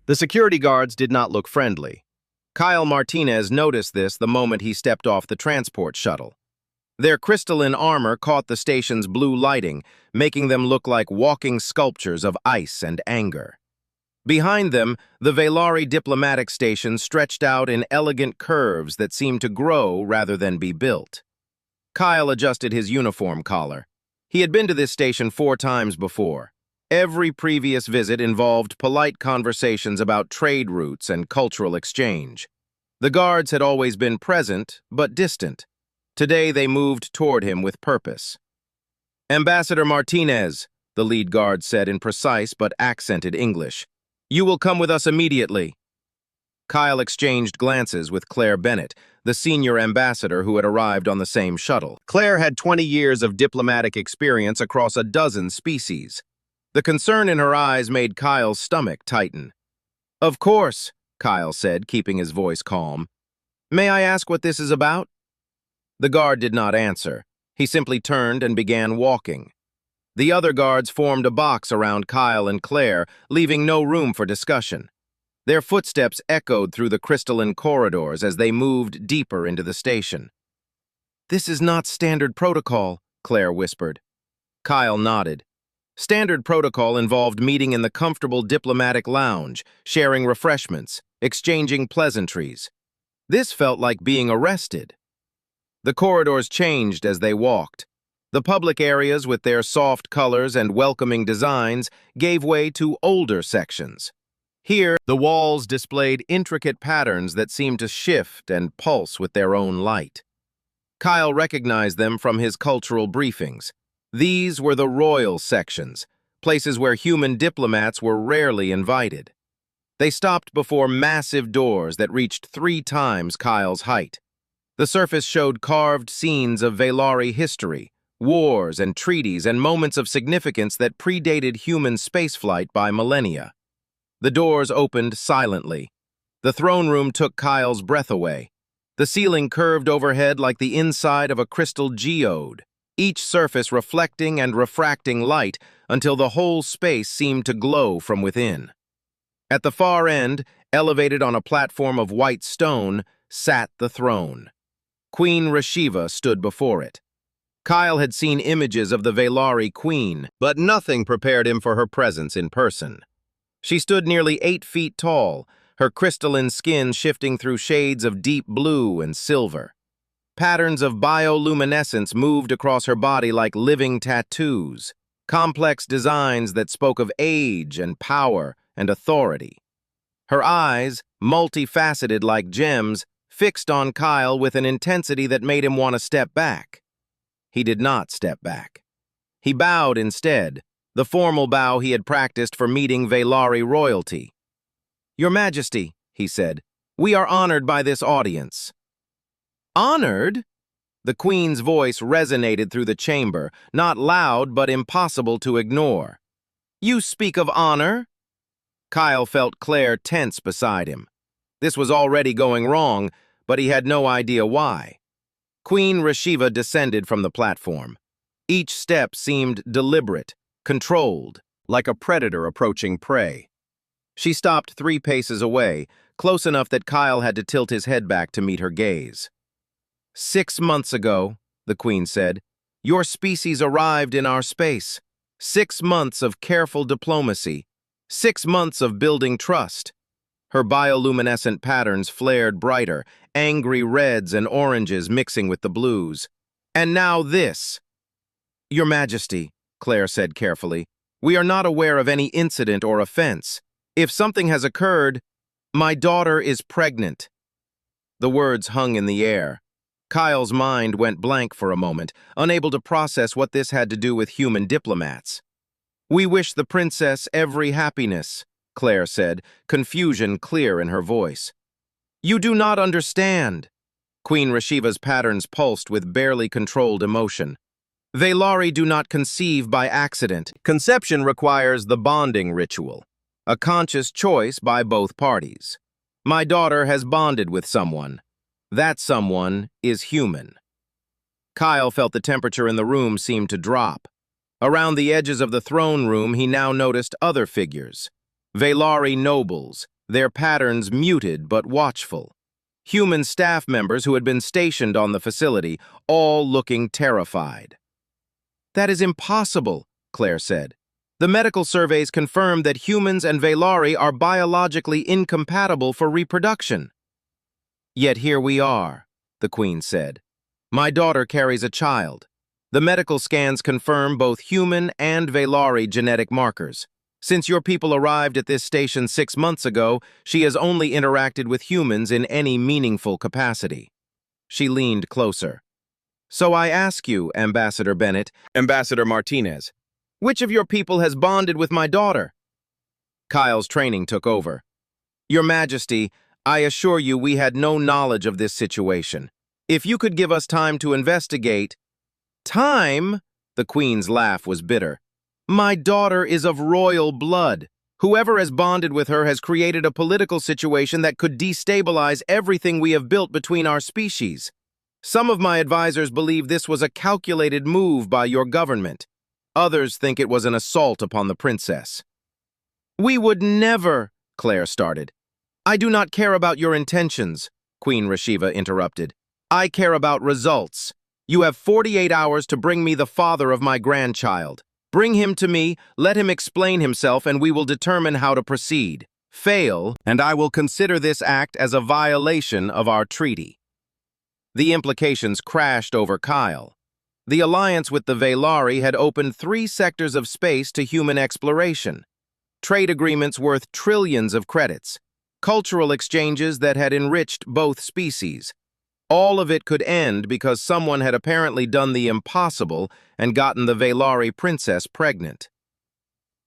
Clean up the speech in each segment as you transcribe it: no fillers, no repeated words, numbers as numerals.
The security guards did not look friendly. Kyle Martinez noticed this the moment he stepped off the transport shuttle. Their crystalline armor caught the station's blue lighting, making them look like walking sculptures of ice and anger. Behind them, the Velari diplomatic station stretched out in elegant curves that seemed to grow rather than be built. Kyle adjusted his uniform collar. He had been to this station 4 times before. Every previous visit involved polite conversations about trade routes and cultural exchange. The guards had always been present, but distant. Today they moved toward him with purpose. "Ambassador Martinez," the lead guard said in precise but accented English, "you will come with us immediately." Kyle exchanged glances with Claire Bennett, the senior ambassador who had arrived on the same shuttle. Claire had 20 years of diplomatic experience across a dozen species. The concern in her eyes made Kyle's stomach tighten. "Of course," Kyle said, keeping his voice calm. "May I ask what this is about?" The guard did not answer. He simply turned and began walking. The other guards formed a box around Kyle and Claire, leaving no room for discussion. Their footsteps echoed through the crystalline corridors as they moved deeper into the station. "This is not standard protocol," Claire whispered. Kyle nodded. Standard protocol involved meeting in the comfortable diplomatic lounge, sharing refreshments, exchanging pleasantries. This felt like being arrested. The corridors changed as they walked. The public areas with their soft colors and welcoming designs gave way to older sections. Here, the walls displayed intricate patterns that seemed to shift and pulse with their own light. Kyle recognized them from his cultural briefings. These were the royal sections, places where human diplomats were rarely invited. They stopped before massive doors that reached 3 times Kyle's height. The surface showed carved scenes of Velari history, wars and treaties and moments of significance that predated human spaceflight by millennia. The doors opened silently. The throne room took Kyle's breath away. The ceiling curved overhead like the inside of a crystal geode, each surface reflecting and refracting light until the whole space seemed to glow from within. At the far end, elevated on a platform of white stone, sat the throne. Queen Rashiva stood before it. Kyle had seen images of the Velari queen, but nothing prepared him for her presence in person. She stood nearly 8 feet tall, her crystalline skin shifting through shades of deep blue and silver. Patterns of bioluminescence moved across her body like living tattoos, complex designs that spoke of age and power and authority. Her eyes, multifaceted like gems, fixed on Kyle with an intensity that made him want to step back. He did not step back. He bowed instead, the formal bow he had practiced for meeting Velari royalty. "Your Majesty," he said, "we are honored by this audience." "Honored?" The Queen's voice resonated through the chamber, not loud but impossible to ignore. "You speak of honor?" Kyle felt Claire tense beside him. This was already going wrong, but he had no idea why. Queen Rashiva descended from the platform. Each step seemed deliberate, controlled, like a predator approaching prey. She stopped 3 paces away, close enough that Kyle had to tilt his head back to meet her gaze. "6 months ago," the Queen said, "your species arrived in our space. 6 months of careful diplomacy. 6 months of building trust." Her bioluminescent patterns flared brighter, angry reds and oranges mixing with the blues. "And now this." "Your Majesty," Claire said carefully, "we are not aware of any incident or offense. If something has occurred, my daughter is pregnant." The words hung in the air. Kyle's mind went blank for a moment, unable to process what this had to do with human diplomats. "We wish the princess every happiness," Claire said, confusion clear in her voice. "You do not understand." Queen Rashiva's patterns pulsed with barely controlled emotion. "Velari do not conceive by accident. Conception requires the bonding ritual, a conscious choice by both parties. My daughter has bonded with someone. That someone is human." Kyle felt the temperature in the room seem to drop. Around the edges of the throne room, he now noticed other figures. Velari nobles, their patterns muted but watchful. Human staff members who had been stationed on the facility, all looking terrified. "That is impossible," Claire said. "The medical surveys confirm that humans and Velari are biologically incompatible for reproduction." "Yet here we are," the Queen said. "My daughter carries a child. The medical scans confirm both human and Velari genetic markers. Since your people arrived at this station 6 months ago, she has only interacted with humans in any meaningful capacity." She leaned closer. "So I ask you, Ambassador Bennett, Ambassador Martinez, which of your people has bonded with my daughter?" Kyle's training took over. "Your Majesty, I assure you we had no knowledge of this situation. If you could give us time to investigate—" "Time?" The Queen's laugh was bitter. "My daughter is of royal blood. Whoever has bonded with her has created a political situation that could destabilize everything we have built between our species. Some of my advisors believe this was a calculated move by your government. Others think it was an assault upon the princess." "We would never," Claire started. "I do not care about your intentions," Queen Rashiva interrupted. "I care about results. You have 48 hours to bring me the father of my grandchild. Bring him to me, let him explain himself, and we will determine how to proceed. Fail, and I will consider this act as a violation of our treaty." The implications crashed over Kyle. The alliance with the Velari had opened 3 sectors of space to human exploration. Trade agreements worth trillions of credits. Cultural exchanges that had enriched both species. All of it could end because someone had apparently done the impossible and gotten the Velari princess pregnant.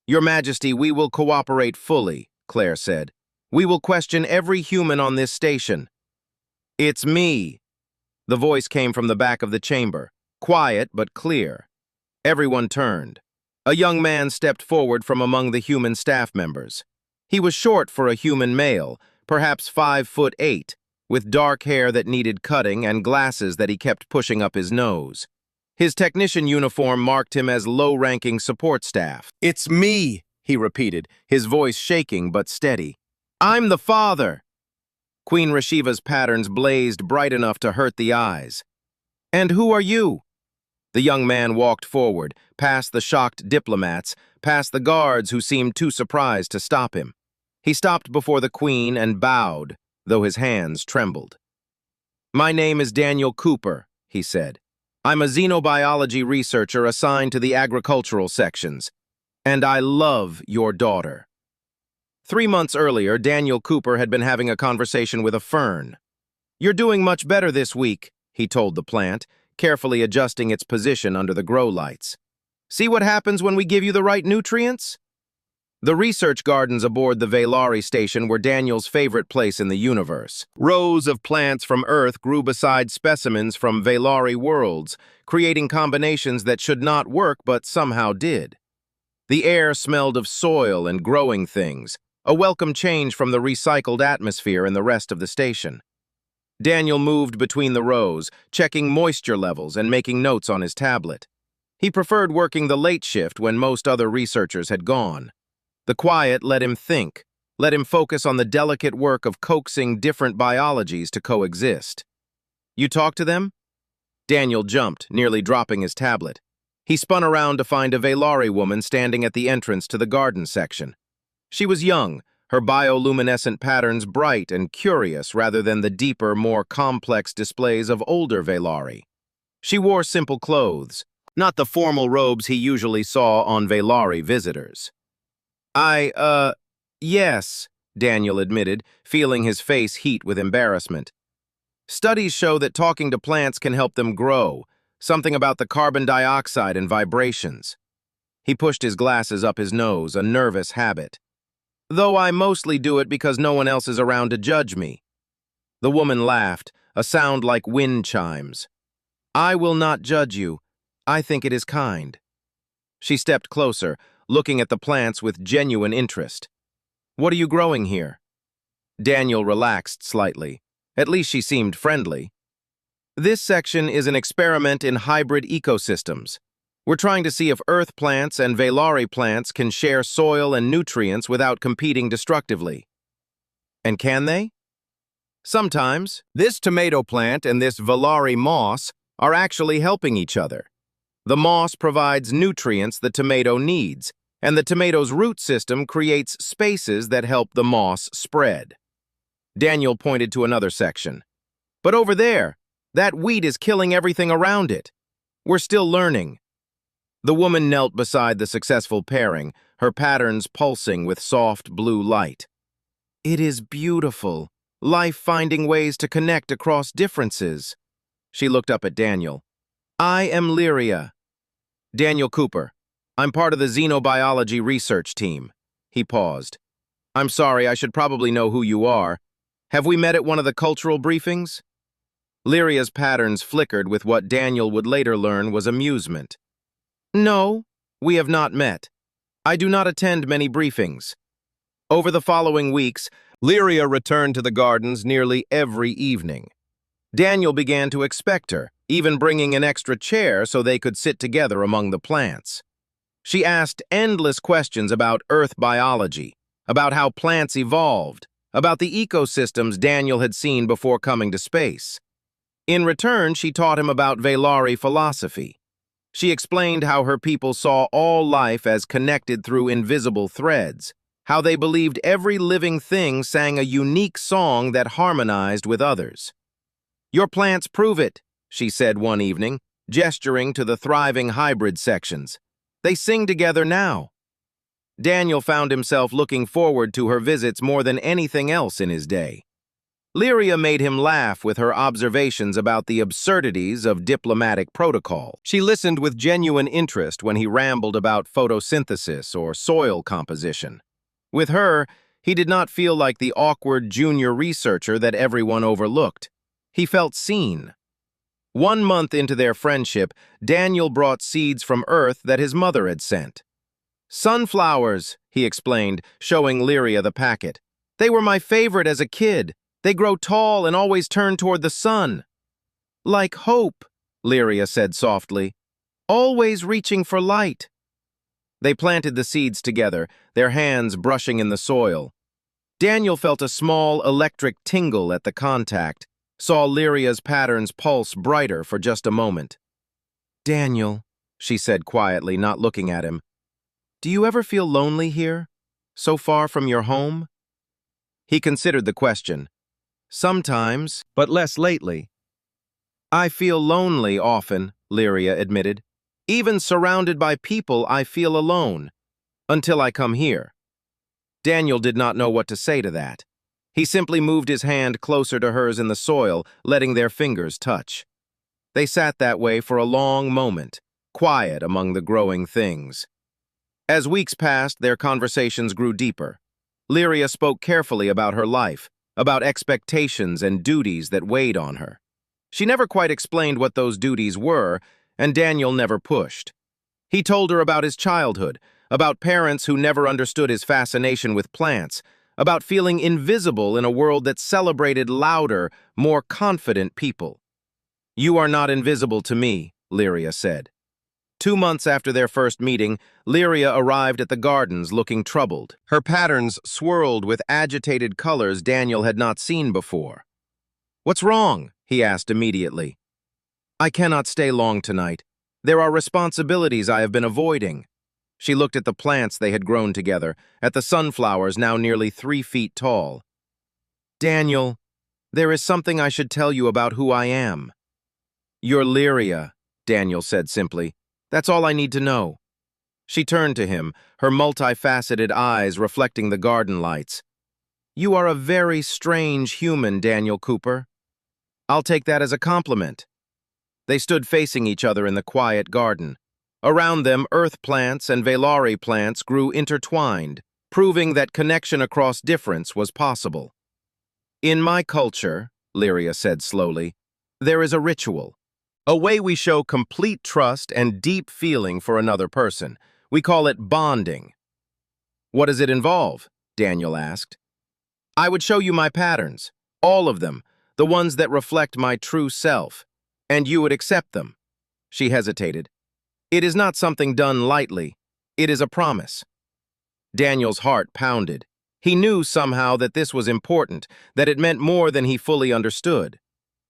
"Your Majesty, we will cooperate fully," Claire said. "We will question every human on this station." "It's me." The voice came from the back of the chamber, quiet but clear. Everyone turned. A young man stepped forward from among the human staff members. He was short for a human male, perhaps 5'8", with dark hair that needed cutting and glasses that he kept pushing up his nose. His technician uniform marked him as low-ranking support staff. "It's me," he repeated, his voice shaking but steady. "I'm the father." Queen Rashiva's patterns blazed bright enough to hurt the eyes. "And who are you?" The young man walked forward, past the shocked diplomats, past the guards who seemed too surprised to stop him. He stopped before the Queen and bowed, though his hands trembled. "My name is Daniel Cooper," he said. "I'm a xenobiology researcher assigned to the agricultural sections, and I love your daughter." 3 months earlier, Daniel Cooper had been having a conversation with a fern. "You're doing much better this week," he told the plant, carefully adjusting its position under the grow lights. "See what happens when we give you the right nutrients?" The research gardens aboard the Velari station were Daniel's favorite place in the universe. Rows of plants from Earth grew beside specimens from Velari worlds, creating combinations that should not work but somehow did. The air smelled of soil and growing things, a welcome change from the recycled atmosphere in the rest of the station. Daniel moved between the rows, checking moisture levels and making notes on his tablet. He preferred working the late shift when most other researchers had gone. The quiet let him think, let him focus on the delicate work of coaxing different biologies to coexist. "You talk to them?" Daniel jumped, nearly dropping his tablet. He spun around to find a Velari woman standing at the entrance to the garden section. She was young, her bioluminescent patterns bright and curious rather than the deeper, more complex displays of older Velari. She wore simple clothes, not the formal robes he usually saw on Velari visitors. Yes, Daniel admitted, feeling his face heat with embarrassment. "Studies show that talking to plants can help them grow, something about the carbon dioxide and vibrations." He pushed his glasses up his nose, a nervous habit. "Though I mostly do it because no one else is around to judge me." The woman laughed, a sound like wind chimes. "I will not judge you. I think it is kind." She stepped closer, looking at the plants with genuine interest. "What are you growing here?" Daniel relaxed slightly. At least she seemed friendly. "This section is an experiment in hybrid ecosystems. We're trying to see if Earth plants and Velari plants can share soil and nutrients without competing destructively." And can they? Sometimes. This tomato plant and this Valari moss are actually helping each other. The moss provides nutrients the tomato needs, and the tomato's root system creates spaces that help the moss spread. Daniel pointed to another section. But over there, that wheat is killing everything around it. We're still learning. The woman knelt beside the successful pairing, her patterns pulsing with soft blue light. It is beautiful, life finding ways to connect across differences. She looked up at Daniel. I am Lyria. Daniel Cooper. I'm part of the xenobiology research team. He paused. I'm sorry, I should probably know who you are. Have we met at one of the cultural briefings? Lyria's patterns flickered with what Daniel would later learn was amusement. No, we have not met. I do not attend many briefings. Over the following weeks, Lyria returned to the gardens nearly every evening. Daniel began to expect her, even bringing an extra chair so they could sit together among the plants. She asked endless questions about Earth biology, about how plants evolved, about the ecosystems Daniel had seen before coming to space. In return, she taught him about Valari philosophy. She explained how her people saw all life as connected through invisible threads, how they believed every living thing sang a unique song that harmonized with others. Your plants prove it, she said one evening, gesturing to the thriving hybrid sections. They sing together now. Daniel found himself looking forward to her visits more than anything else in his day. Lyria made him laugh with her observations about the absurdities of diplomatic protocol. She listened with genuine interest when he rambled about photosynthesis or soil composition. With her, he did not feel like the awkward junior researcher that everyone overlooked. He felt seen. 1 month into their friendship, Daniel brought seeds from Earth that his mother had sent. Sunflowers, he explained, showing Lyria the packet. They were my favorite as a kid. They grow tall and always turn toward the sun. Like hope, Lyria said softly, always reaching for light. They planted the seeds together, their hands brushing in the soil. Daniel felt a small electric tingle at the contact, saw Lyria's patterns pulse brighter for just a moment. Daniel, she said quietly, not looking at him, do you ever feel lonely here, so far from your home? He considered the question. Sometimes, but less lately. I feel lonely often, Lyria admitted. Even surrounded by people, I feel alone, until I come here. Daniel did not know what to say to that. He simply moved his hand closer to hers in the soil, letting their fingers touch. They sat that way for a long moment, quiet among the growing things. As weeks passed, their conversations grew deeper. Lyria spoke carefully about her life, about expectations and duties that weighed on her. She never quite explained what those duties were, and Daniel never pushed. He told her about his childhood, about parents who never understood his fascination with plants, about feeling invisible in a world that celebrated louder, more confident people. You are not invisible to me, Lyria said. 2 months after their first meeting, Lyria arrived at the gardens looking troubled. Her patterns swirled with agitated colors Daniel had not seen before. What's wrong? He asked immediately. I cannot stay long tonight. There are responsibilities I have been avoiding. She looked at the plants they had grown together, at the sunflowers now nearly 3 feet tall. Daniel, there is something I should tell you about who I am. You're Lyria, Daniel said simply. That's all I need to know. She turned to him, her multifaceted eyes reflecting the garden lights. You are a very strange human, Daniel Cooper. I'll take that as a compliment. They stood facing each other in the quiet garden. Around them, earth plants and Valari plants grew intertwined, proving that connection across difference was possible. In my culture, Lyria said slowly, there is a ritual. A way we show complete trust and deep feeling for another person. We call it bonding. What does it involve? Daniel asked. I would show you my patterns, all of them, the ones that reflect my true self, and you would accept them. She hesitated. It is not something done lightly. It is a promise. Daniel's heart pounded. He knew somehow that this was important, that it meant more than he fully understood.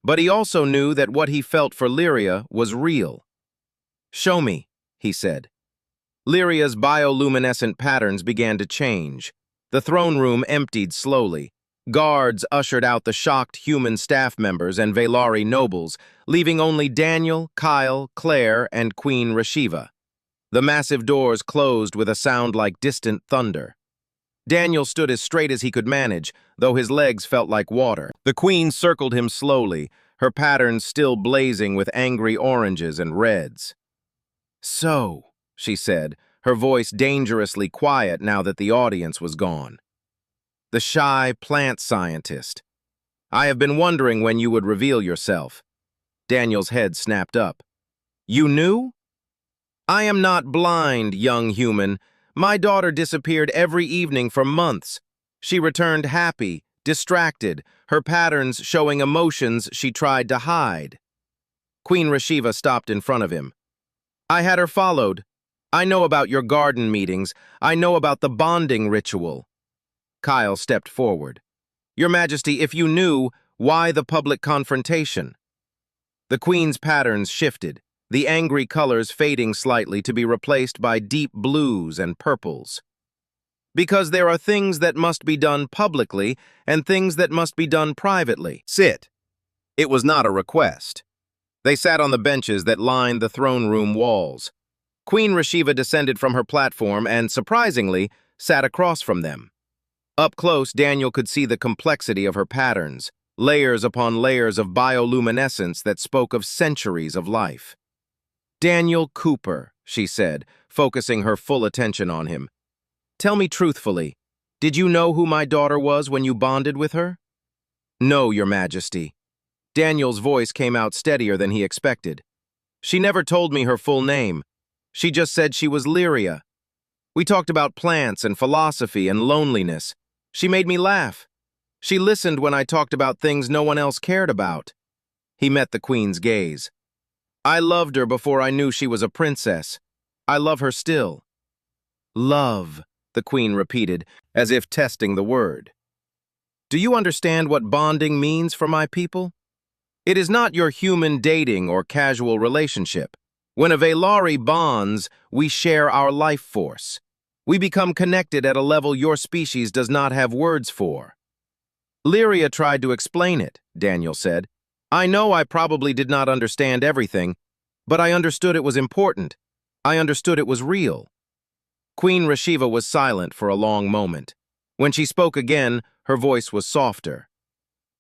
But he also knew that what he felt for Lyria was real. "Show me," he said. Lyria's bioluminescent patterns began to change. The throne room emptied slowly. Guards ushered out the shocked human staff members and Velari nobles, leaving only Daniel, Kyle, Claire, and Queen Rashiva. The massive doors closed with a sound like distant thunder. Daniel stood as straight as he could manage, though his legs felt like water. The queen circled him slowly, her patterns still blazing with angry oranges and reds. "So," she said, her voice dangerously quiet now that the audience was gone. "The shy plant scientist. I have been wondering when you would reveal yourself." Daniel's head snapped up. "You knew?" "I am not blind, young human. My daughter disappeared every evening for months. She returned happy, distracted, her patterns showing emotions she tried to hide." Queen Rashiva stopped in front of him. "I had her followed. I know about your garden meetings. I know about the bonding ritual." Kyle stepped forward. "Your Majesty, if you knew, why the public confrontation?" The queen's patterns shifted, the angry colors fading slightly to be replaced by deep blues and purples. "Because there are things that must be done publicly and things that must be done privately." "Sit." It was not a request. They sat on the benches that lined the throne room walls. Queen Rashiva descended from her platform and, surprisingly, sat across from them. Up close, Daniel could see the complexity of her patterns, layers upon layers of bioluminescence that spoke of centuries of life. "Daniel Cooper," she said, focusing her full attention on him. "Tell me truthfully, did you know who my daughter was when you bonded with her?" "No, Your Majesty." Daniel's voice came out steadier than he expected. "She never told me her full name. She just said she was Lyria. We talked about plants and philosophy and loneliness. She made me laugh. She listened when I talked about things no one else cared about." He met the queen's gaze. "I loved her before I knew she was a princess. I love her still." "Love," the queen repeated, as if testing the word. "Do you understand what bonding means for my people? It is not your human dating or casual relationship. When a Velari bonds, we share our life force. We become connected at a level your species does not have words for." "Lyria tried to explain it," Daniel said. "I know I probably did not understand everything, but I understood it was important. I understood it was real." Queen Rashiva was silent for a long moment. When she spoke again, her voice was softer.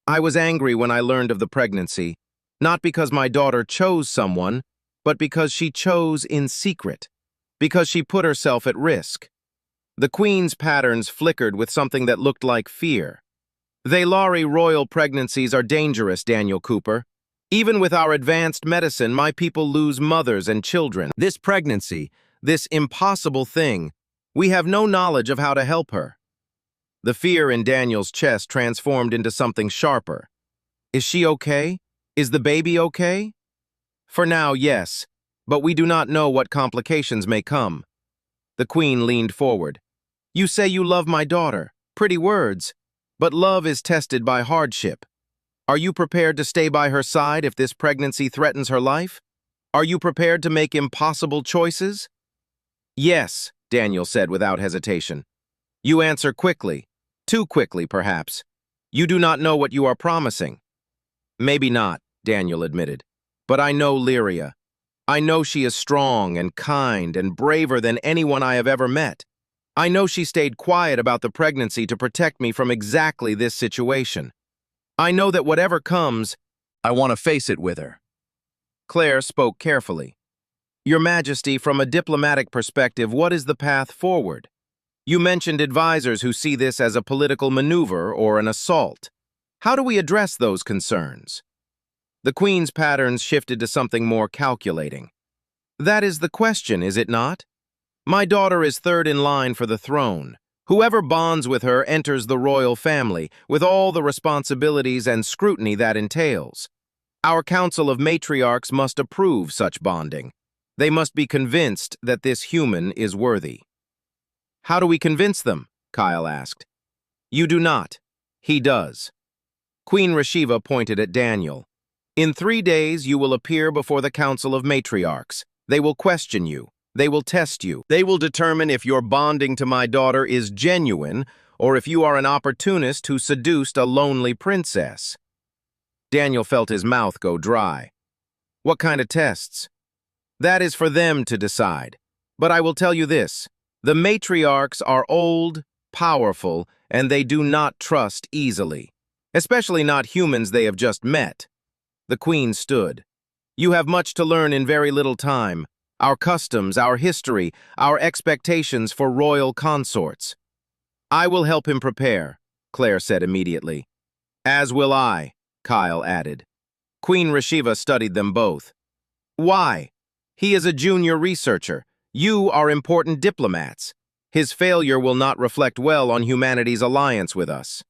"I was angry when I learned of the pregnancy, not because my daughter chose someone, but because she chose in secret, because she put herself at risk." The queen's patterns flickered with something that looked like fear. "Velari royal pregnancies are dangerous, Daniel Cooper. Even with our advanced medicine, my people lose mothers and children. This pregnancy, this impossible thing, we have no knowledge of how to help her." The fear in Daniel's chest transformed into something sharper. "Is she okay? Is the baby okay?" "For now, yes, but we do not know what complications may come." The queen leaned forward. "You say you love my daughter. Pretty words. But love is tested by hardship. Are you prepared to stay by her side if this pregnancy threatens her life? Are you prepared to make impossible choices?" "Yes," Daniel said without hesitation. "You answer quickly. Too quickly, perhaps. You do not know what you are promising." "Maybe not," Daniel admitted. "But I know Lyria. I know she is strong and kind and braver than anyone I have ever met. I know she stayed quiet about the pregnancy to protect me from exactly this situation. I know that whatever comes, I want to face it with her." Claire spoke carefully. "Your Majesty, from a diplomatic perspective, what is the path forward? You mentioned advisors who see this as a political maneuver or an assault. How do we address those concerns?" The queen's patterns shifted to something more calculating. "That is the question, is it not? My daughter is third in line for the throne. Whoever bonds with her enters the royal family, with all the responsibilities and scrutiny that entails. Our council of matriarchs must approve such bonding. They must be convinced that this human is worthy." "How do we convince them?" Kyle asked. You do not. He does. Queen Rashiva pointed at Daniel. In 3 days you will appear before the Council of Matriarchs. They will question you. They will test you. They will determine if your bonding to my daughter is genuine or if you are an opportunist who seduced a lonely princess. Daniel felt his mouth go dry. What kind of tests? That is for them to decide. But I will tell you this. The matriarchs are old, powerful, and they do not trust easily. Especially not humans they have just met. The queen stood. You have much to learn in very little time. Our customs, our history, our expectations for royal consorts. I will help him prepare, Claire said immediately. As will I, Kyle added. Queen Rashiva studied them both. Why? He is a junior researcher. You are important diplomats. His failure will not reflect well on humanity's alliance with us.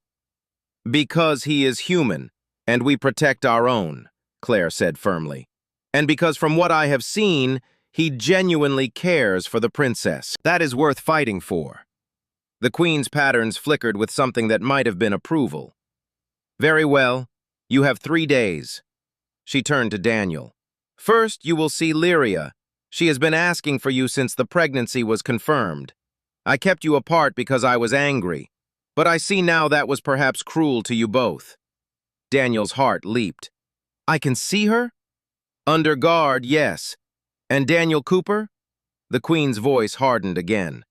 Because he is human, and we protect our own, Claire said firmly. And because from what I have seen, he genuinely cares for the princess. That is worth fighting for. The queen's patterns flickered with something that might have been approval. Very well. You have 3 days. She turned to Daniel. First, you will see Lyria. She has been asking for you since the pregnancy was confirmed. I kept you apart because I was angry, but I see now that was perhaps cruel to you both. Daniel's heart leaped. I can see her? Under guard, yes. And Daniel Cooper? The queen's voice hardened again.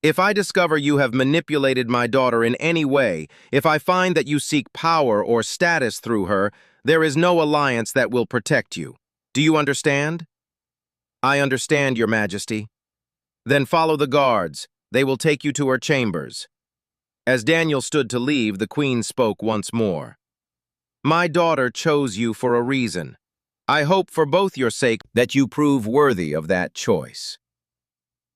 If I discover you have manipulated my daughter in any way, if I find that you seek power or status through her, there is no alliance that will protect you. Do you understand? I understand, Your Majesty. Then follow the guards. They will take you to her chambers. As Daniel stood to leave, the queen spoke once more. My daughter chose you for a reason. I hope for both your sake that you prove worthy of that choice.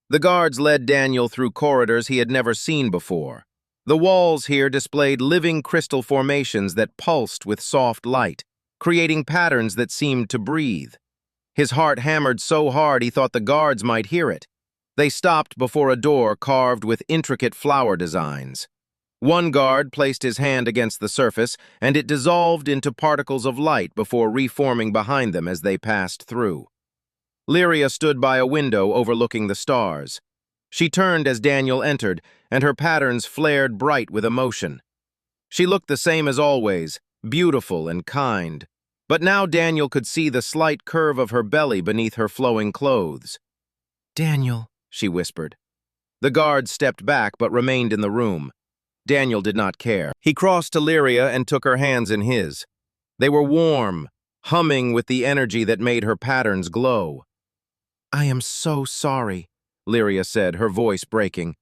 The guards led Daniel through corridors he had never seen before. The walls here displayed living crystal formations that pulsed with soft light, creating patterns that seemed to breathe. His heart hammered so hard he thought the guards might hear it. They stopped before a door carved with intricate flower designs. One guard placed his hand against the surface, and it dissolved into particles of light before reforming behind them as they passed through. Lyria stood by a window overlooking the stars. She turned as Daniel entered, and her patterns flared bright with emotion. She looked the same as always, beautiful and kind. But now Daniel could see the slight curve of her belly beneath her flowing clothes. Daniel, she whispered. The guard stepped back but remained in the room. Daniel did not care. He crossed to Lyria and took her hands in his. They were warm, humming with the energy that made her patterns glow. I am so sorry, Lyria said, her voice breaking.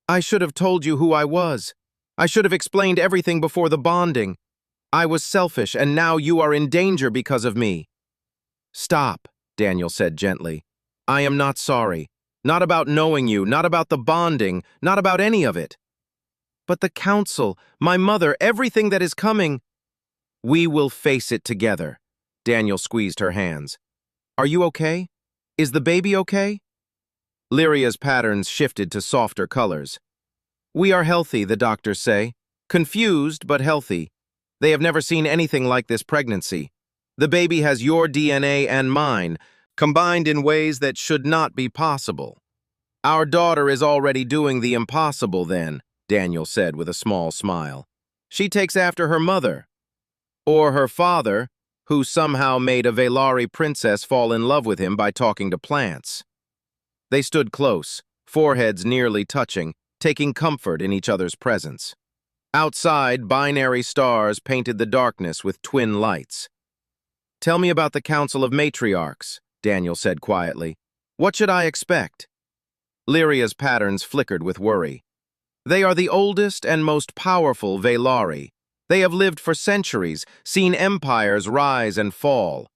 I should have told you who I was. I should have explained everything before the bonding. I was selfish, and now you are in danger because of me. Stop, Daniel said gently. I am not sorry. Not about knowing you, not about the bonding, not about any of it. But the council, my mother, everything that is coming. We will face it together. Daniel squeezed her hands. Are you okay? Is the baby okay? Lyria's patterns shifted to softer colors. We are healthy, the doctors say. Confused, but healthy. They have never seen anything like this pregnancy. The baby has your DNA and mine, combined in ways that should not be possible. Our daughter is already doing the impossible then, Daniel said with a small smile. She takes after her mother. Or her father, who somehow made a Velari princess fall in love with him by talking to plants. They stood close, foreheads nearly touching, taking comfort in each other's presence. Outside, binary stars painted the darkness with twin lights. Tell me about the Council of Matriarchs, Daniel said quietly. What should I expect? Lyria's patterns flickered with worry. They are the oldest and most powerful Velari. They have lived for centuries, seen empires rise and fall.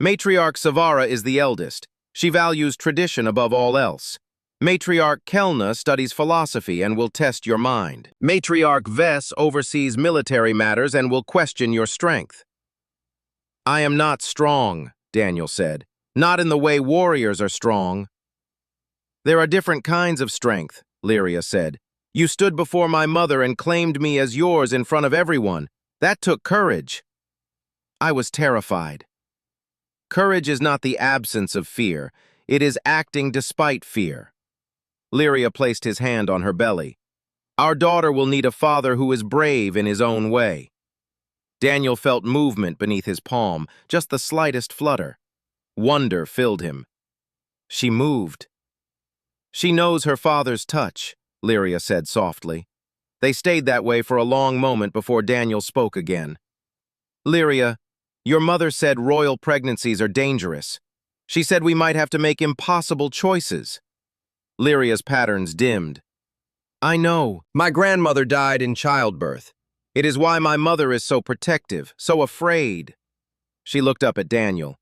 Matriarch Savara is the eldest. She values tradition above all else. Matriarch Kelna studies philosophy and will test your mind. Matriarch Vess oversees military matters and will question your strength. I am not strong, Daniel said. Not in the way warriors are strong. There are different kinds of strength, Lyria said. You stood before my mother and claimed me as yours in front of everyone. That took courage. I was terrified. Courage is not the absence of fear. It is acting despite fear. Lyria placed his hand on her belly. Our daughter will need a father who is brave in his own way. Daniel felt movement beneath his palm, just the slightest flutter. Wonder filled him. She moved. She knows her father's touch, Lyria said softly. They stayed that way for a long moment before Daniel spoke again. Lyria, your mother said royal pregnancies are dangerous. She said we might have to make impossible choices. Lyria's patterns dimmed. I know. My grandmother died in childbirth. It is why my mother is so protective, so afraid. She looked up at Daniel.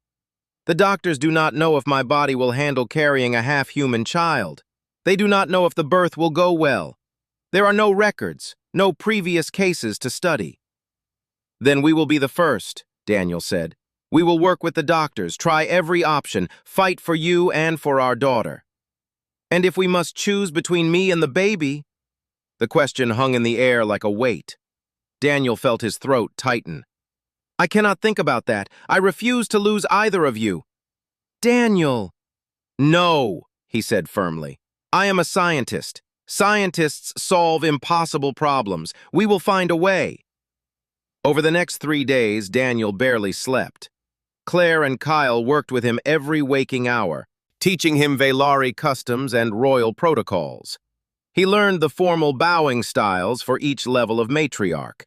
The doctors do not know if my body will handle carrying a half-human child. They do not know if the birth will go well. There are no records, no previous cases to study. Then we will be the first, Daniel said. We will work with the doctors, try every option, fight for you and for our daughter. And if we must choose between me and the baby? The question hung in the air like a weight. Daniel felt his throat tighten. I cannot think about that. I refuse to lose either of you. Daniel! No, he said firmly. I am a scientist. Scientists solve impossible problems. We will find a way. Over the next 3 days, Daniel barely slept. Claire and Kyle worked with him every waking hour, teaching him Velari customs and royal protocols. He learned the formal bowing styles for each level of matriarch.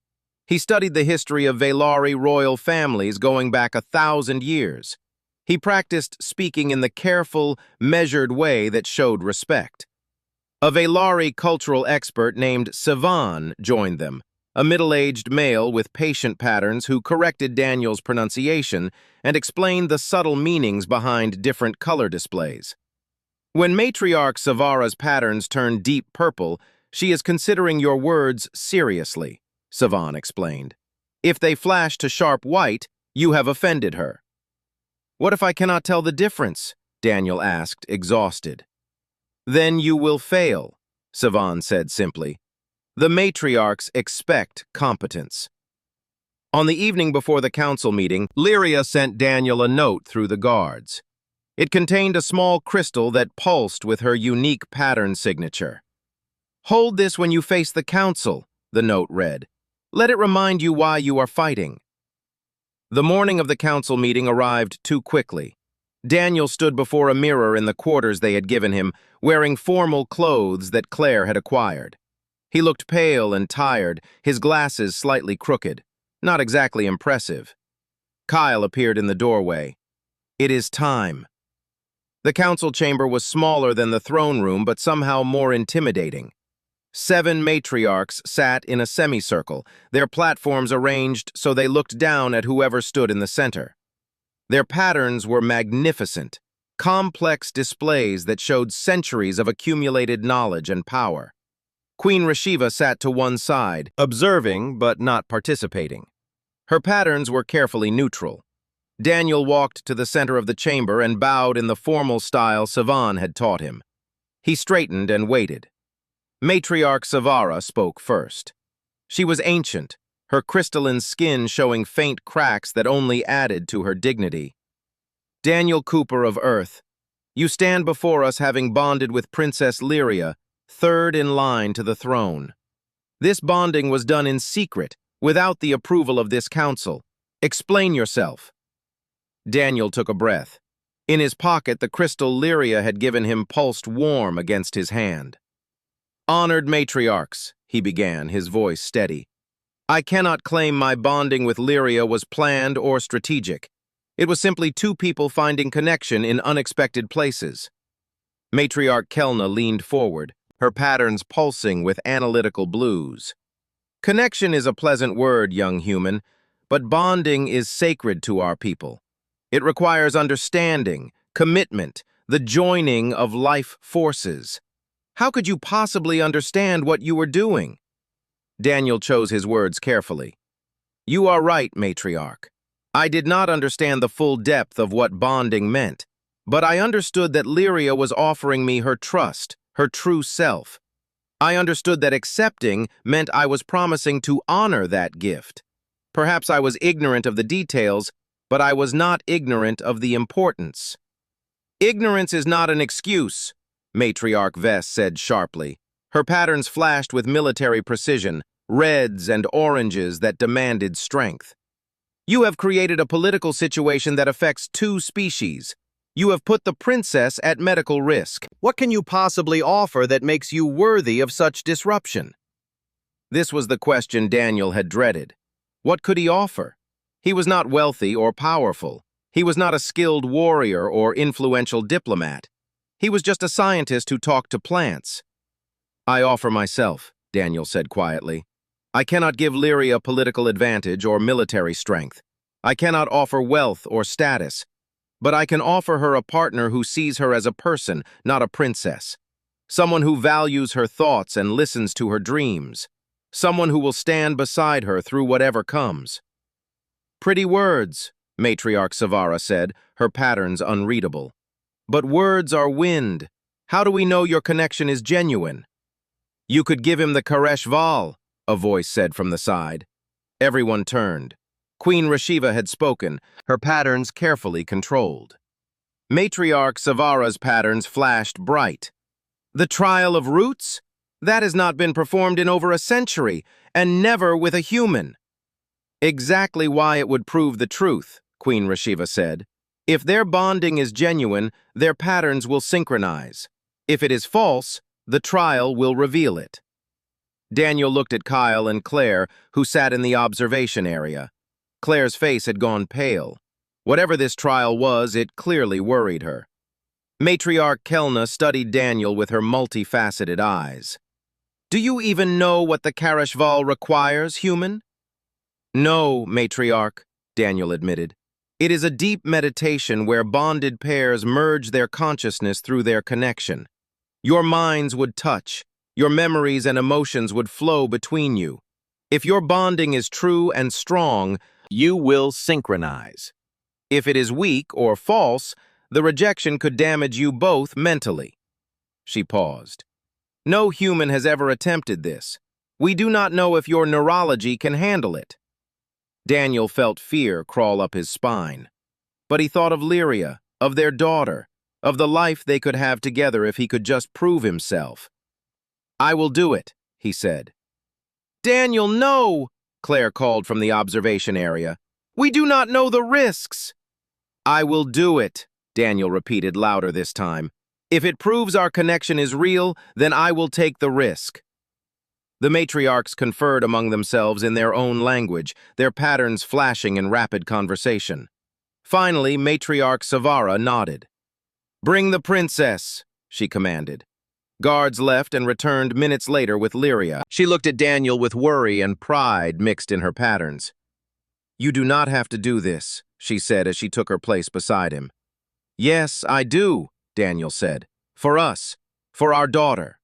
He studied the history of Velari royal families going back 1,000 years. He practiced speaking in the careful, measured way that showed respect. A Velari cultural expert named Sivan joined them, a middle-aged male with patient patterns who corrected Daniel's pronunciation and explained the subtle meanings behind different color displays. When matriarch Savara's patterns turn deep purple, she is considering your words seriously, Sivan explained. If they flash to sharp white, you have offended her. What if I cannot tell the difference? Daniel asked, exhausted. Then you will fail, Sivan said simply. The matriarchs expect competence. On the evening before the council meeting, Lyria sent Daniel a note through the guards. It contained a small crystal that pulsed with her unique pattern signature. Hold this when you face the council, the note read. Let it remind you why you are fighting. The morning of the council meeting arrived too quickly. Daniel stood before a mirror in the quarters they had given him, wearing formal clothes that Claire had acquired. He looked pale and tired, his glasses slightly crooked. Not exactly impressive. Kyle appeared in the doorway. It is time. The council chamber was smaller than the throne room, but somehow more intimidating. 7 matriarchs sat in a semicircle, their platforms arranged so they looked down at whoever stood in the center. Their patterns were magnificent, complex displays that showed centuries of accumulated knowledge and power. Queen Rashiva sat to one side, observing but not participating. Her patterns were carefully neutral. Daniel walked to the center of the chamber and bowed in the formal style Sivan had taught him. He straightened and waited. Matriarch Savara spoke first. She was ancient, her crystalline skin showing faint cracks that only added to her dignity. Daniel Cooper of Earth, you stand before us having bonded with Princess Lyria, third in line to the throne. This bonding was done in secret, without the approval of this council. Explain yourself. Daniel took a breath. In his pocket, the crystal Lyria had given him pulsed warm against his hand. Honored matriarchs, he began, his voice steady. I cannot claim my bonding with Lyria was planned or strategic. It was simply 2 people finding connection in unexpected places. Matriarch Kelna leaned forward, her patterns pulsing with analytical blues. Connection is a pleasant word, young human, but bonding is sacred to our people. It requires understanding, commitment, the joining of life forces. How could you possibly understand what you were doing? Daniel chose his words carefully. You are right, matriarch. I did not understand the full depth of what bonding meant, but I understood that Lyria was offering me her trust, her true self. I understood that accepting meant I was promising to honor that gift. Perhaps I was ignorant of the details, but I was not ignorant of the importance. Ignorance is not an excuse, Matriarch Vess said sharply. Her patterns flashed with military precision, reds and oranges that demanded strength. You have created a political situation that affects 2 species. You have put the princess at medical risk. What can you possibly offer that makes you worthy of such disruption? This was the question Daniel had dreaded. What could he offer? He was not wealthy or powerful. He was not a skilled warrior or influential diplomat. He was just a scientist who talked to plants. I offer myself, Daniel said quietly. I cannot give Lyria political advantage or military strength. I cannot offer wealth or status. But I can offer her a partner who sees her as a person, not a princess. Someone who values her thoughts and listens to her dreams. Someone who will stand beside her through whatever comes. Pretty words, Matriarch Savara said, her patterns unreadable. But words are wind. How do we know your connection is genuine? You could give him the Karesh Val, a voice said from the side. Everyone turned. Queen Rashiva had spoken, her patterns carefully controlled. Matriarch Savara's patterns flashed bright. The trial of roots? That has not been performed in over a century, and never with a human. Exactly why it would prove the truth, Queen Rashiva said. If their bonding is genuine, their patterns will synchronize. If it is false, the trial will reveal it. Daniel looked at Kyle and Claire, who sat in the observation area. Claire's face had gone pale. Whatever this trial was, it clearly worried her. Matriarch Kelna studied Daniel with her multifaceted eyes. Do you even know what the Karashval requires, human? No, Matriarch, Daniel admitted. It is a deep meditation where bonded pairs merge their consciousness through their connection. Your minds would touch, your memories and emotions would flow between you. If your bonding is true and strong, you will synchronize. If it is weak or false, the rejection could damage you both mentally. She paused. No human has ever attempted this. We do not know if your neurology can handle it. Daniel felt fear crawl up his spine. But he thought of Lyria, of their daughter, of the life they could have together if he could just prove himself. I will do it, he said. Daniel, no! Claire called from the observation area. We do not know the risks. I will do it, Daniel repeated louder this time. If it proves our connection is real, then I will take the risk. The matriarchs conferred among themselves in their own language, their patterns flashing in rapid conversation. Finally, Matriarch Savara nodded. Bring the princess, she commanded. Guards left and returned minutes later with Lyria. She looked at Daniel with worry and pride mixed in her patterns. You do not have to do this, she said as she took her place beside him. Yes, I do, Daniel said. For us, for our daughter.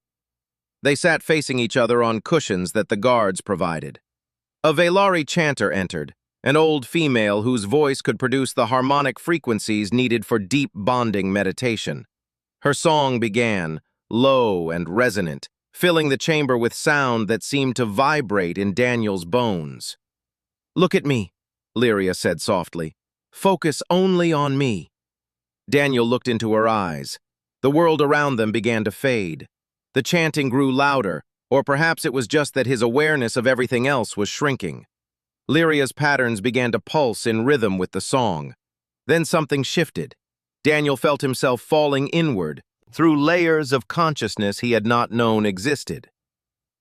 They sat facing each other on cushions that the guards provided. A Velari chanter entered, an old female whose voice could produce the harmonic frequencies needed for deep bonding meditation. Her song began, low and resonant, filling the chamber with sound that seemed to vibrate in Daniel's bones. Look at me, Lyria said softly. Focus only on me. Daniel looked into her eyes. The world around them began to fade. The chanting grew louder, or perhaps it was just that his awareness of everything else was shrinking. Lyria's patterns began to pulse in rhythm with the song. Then something shifted. Daniel felt himself falling inward, through layers of consciousness he had not known existed.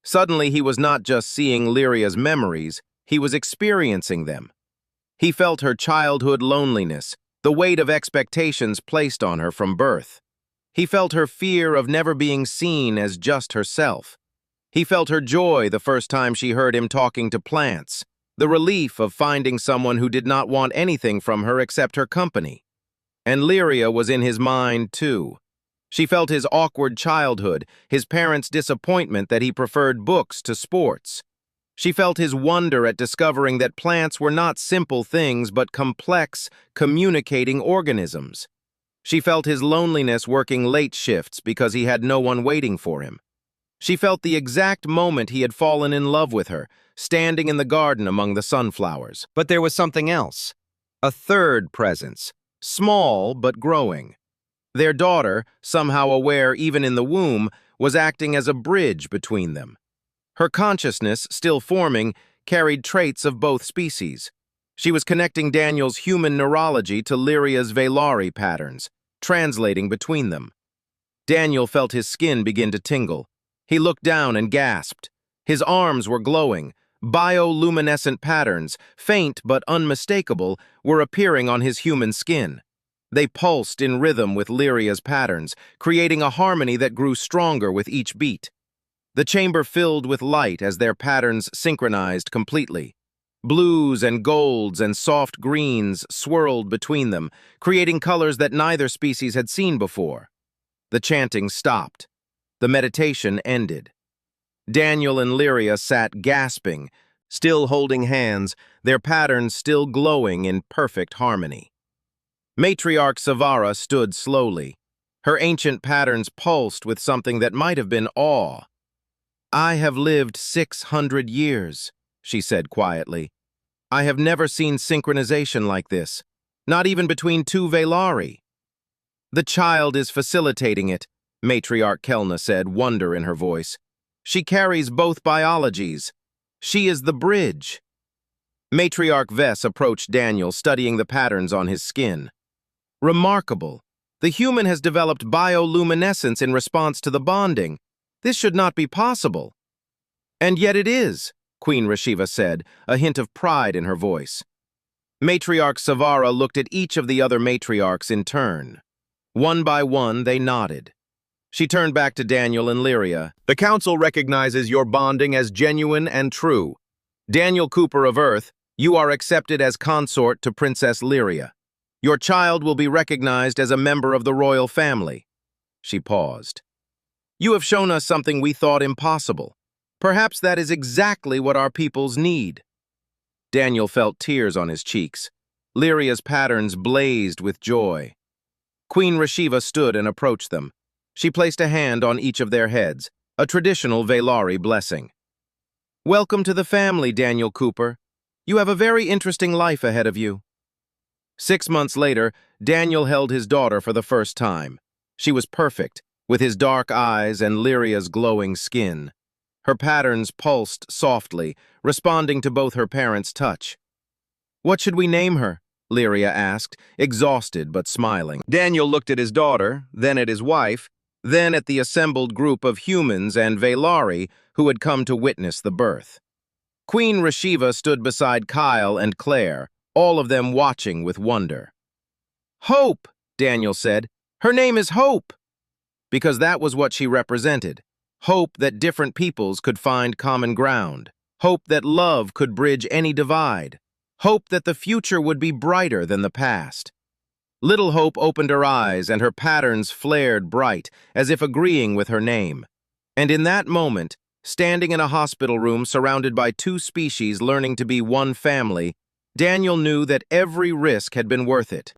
Suddenly he was not just seeing Lyria's memories, he was experiencing them. He felt her childhood loneliness, the weight of expectations placed on her from birth. He felt her fear of never being seen as just herself. He felt her joy the first time she heard him talking to plants, the relief of finding someone who did not want anything from her except her company. And Lyria was in his mind, too. She felt his awkward childhood, his parents' disappointment that he preferred books to sports. She felt his wonder at discovering that plants were not simple things but complex, communicating organisms. She felt his loneliness working late shifts because he had no one waiting for him. She felt the exact moment he had fallen in love with her, standing in the garden among the sunflowers. But there was something else. A third presence, small but growing. Their daughter, somehow aware even in the womb, was acting as a bridge between them. Her consciousness, still forming, carried traits of both species. She was connecting Daniel's human neurology to Lyria's Velari patterns, translating between them. Daniel felt his skin begin to tingle. He looked down and gasped. His arms were glowing. Bioluminescent patterns, faint but unmistakable, were appearing on his human skin. They pulsed in rhythm with Lyria's patterns, creating a harmony that grew stronger with each beat. The chamber filled with light as their patterns synchronized completely. Blues and golds and soft greens swirled between them, creating colors that neither species had seen before. The chanting stopped. The meditation ended. Daniel and Lyria sat gasping, still holding hands, their patterns still glowing in perfect harmony. Matriarch Savara stood slowly. Her ancient patterns pulsed with something that might have been awe. "I have lived 600 years," she said quietly. "I have never seen synchronization like this, not even between two Velari." "The child is facilitating it," Matriarch Kelna said, wonder in her voice. "She carries both biologies. She is the bridge." Matriarch Vess approached Daniel, studying the patterns on his skin. "Remarkable. The human has developed bioluminescence in response to the bonding. This should not be possible." "And yet it is," Queen Rashiva said, a hint of pride in her voice. Matriarch Savara looked at each of the other matriarchs in turn. One by one, they nodded. She turned back to Daniel and Lyria. "The Council recognizes your bonding as genuine and true. Daniel Cooper of Earth, you are accepted as consort to Princess Lyria. Your child will be recognized as a member of the royal family." She paused. "You have shown us something we thought impossible. Perhaps that is exactly what our peoples need." Daniel felt tears on his cheeks. Lyria's patterns blazed with joy. Queen Rashiva stood and approached them. She placed a hand on each of their heads, a traditional Velari blessing. "Welcome to the family, Daniel Cooper. You have a very interesting life ahead of you." 6 months later, Daniel held his daughter for the first time. She was perfect, with his dark eyes and Lyria's glowing skin. Her patterns pulsed softly, responding to both her parents' touch. "What should we name her?" Lyria asked, exhausted but smiling. Daniel looked at his daughter, then at his wife, then at the assembled group of humans and Velari who had come to witness the birth. Queen Rashiva stood beside Kyle and Claire, all of them watching with wonder. "Hope," Daniel said. "Her name is Hope." Because that was what she represented. Hope that different peoples could find common ground. Hope that love could bridge any divide. Hope that the future would be brighter than the past. Little Hope opened her eyes and her patterns flared bright, as if agreeing with her name. And in that moment, standing in a hospital room surrounded by two species learning to be one family, Daniel knew that every risk had been worth it.